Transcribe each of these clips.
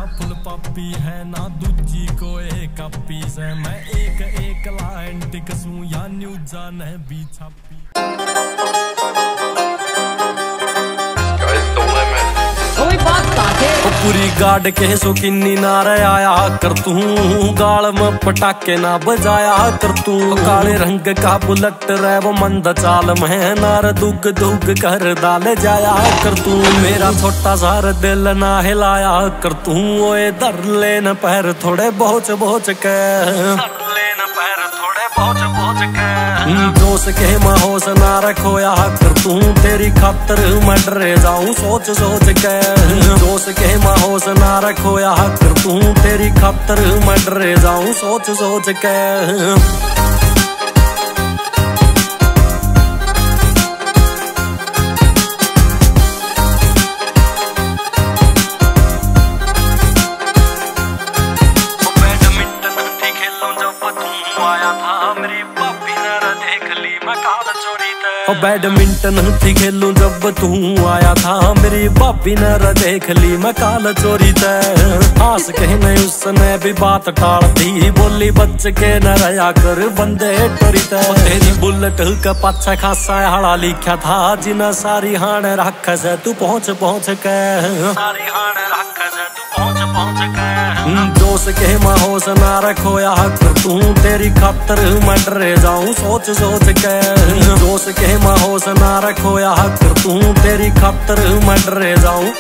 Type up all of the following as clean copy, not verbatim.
Full पापी है ना दूजी को एक पीस है। मैं एक लाइन टिकसूं या न्यूज़ा ने भी छापी। पूरी गाड़ के शौकीनी ना आया कर तू, गाल में पटाखे ना बजाया कर तू। काले रंग का बुलेट रे वो मंद चाल में नार दुग दुग कर डाल जाया कर तू। मेरा छोटा सार दिल ना हिलाया कर तू। ओए धर लेन पैर थोड़े बोझ बोझ के, जोश के महोश ना रखोया कर तू। तेरी खातर मैं डरे जाऊं सोच सोच के। जोश के महोश ना रखोया कर तू। तेरी खातर मैं डरे जाऊं सोच सोच के। बैडमिंटन थी खेलूं जब तू आया था। मेरी भाभी ने देख ली मैं काल चोरी ते। आस कहने उसने भी बात टाल दी, बोली बच के न रहा कर बंदे टोरी ते। तेरी बुलेट का पाछा खासा हाड़ा लिखा था, जिन्हें सारी हाण रख से तू पहुंच पहुंच के। सारी हाण रख से तू पहुंच पहुंच के। जोश के महोश ना रखोया कर तू। तेरी खातर मैं डरे जाऊं सोच सोच के। जोश के महोश ना रखोया कर तू। तेरी खातर मैं डरे जाऊं।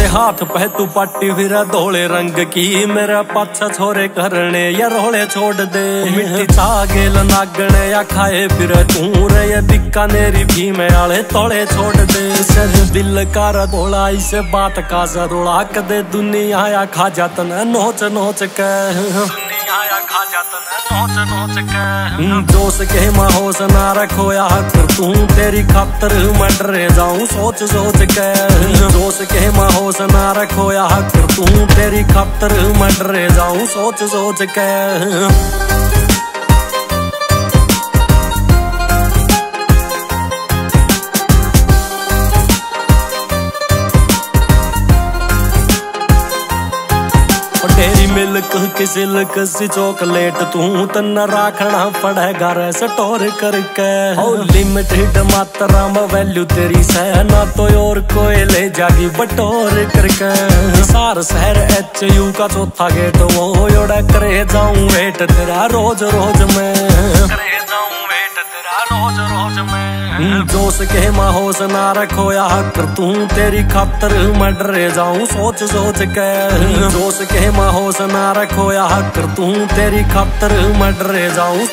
हाथ पे तू पाटी फिर धोले रंग की, मेरा पाछा छोरे करने या रोले छोड़ दे। मिट्टी छागेल नागने या खाए फिर तू रे बीकानेरी भी में आले तोड़े छोड़ दे। सर दिल का धोला इसे बात का जरूरा कदे दुनिया या खा जात न नोच नोच के। खा जात नोच नोच के। जोश के महोश ना रखोया कर तू। तेरी खातर मैं डरे जाऊं सोच सोच के। जोश के महोश ना रखोया कर तू। तेरी खातर मैं डरे जाऊं सोच सोच के। तेरी मिल्क की सिल्क सी चॉकलेट तू तना राखना पड़ेगा रे स्टोर करके। और लिमिटेड मात्रा में वैल्यू तेरी से ना तो और कोई ले जागी बटोर करके। सार शहर HU का चौथा गेट वो योड़ा करे जाऊं वेट तेरा रोज रोज में। करे जाऊं वेट तेरा रोज रोज में। जोश के महोश ना रखोया कर तू। तेरी खातर मैं डरे जाऊं सोच सोच के। जोश के महोश ना रखोया कर तू। तेरी खातर मैं डरे जाऊं।